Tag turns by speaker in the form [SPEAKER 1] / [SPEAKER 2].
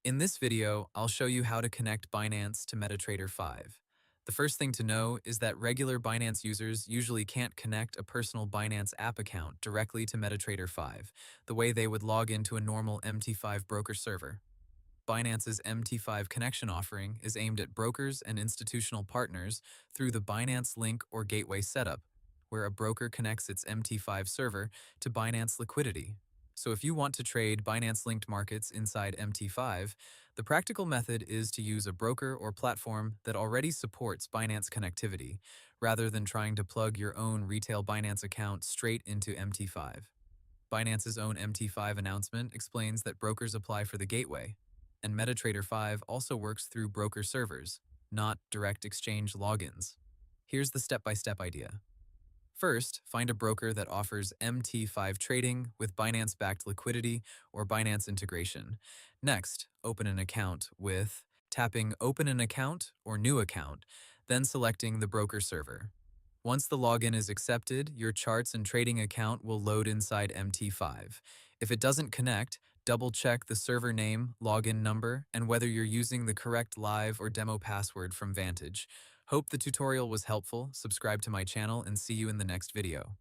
[SPEAKER 1] In this video, I'll show you how to connect Binance to MetaTrader 5. The first thing to know is that regular Binance users usually can't connect a personal Binance app account directly to MetaTrader 5, the way they would log into a normal MT5 broker server. Binance's MT5 connection offering is aimed at brokers and institutional partners through the Binance Link or gateway setup, where a broker connects its MT5 server to Binance liquidity. So if you want to trade Binance-linked markets inside MT5, the practical method is to use a broker or platform that already supports Binance connectivity, rather than trying to plug your own retail Binance account straight into MT5. Binance's own MT5 announcement explains that brokers apply for the gateway, and MetaTrader 5 also works through broker servers, not direct exchange logins. Here's the step-by-step idea. First, find a broker that offers MT5 trading with Binance-backed liquidity or Binance integration. Next, open an account with tapping Open an Account or New Account, then selecting the broker server. Once the login is accepted, your charts and trading account will load inside MT5. If it doesn't connect, double-check the server name, login number, and whether you're using the correct live or demo password from Vantage. Hope the tutorial was helpful. Subscribe to my channel and see you in the next video.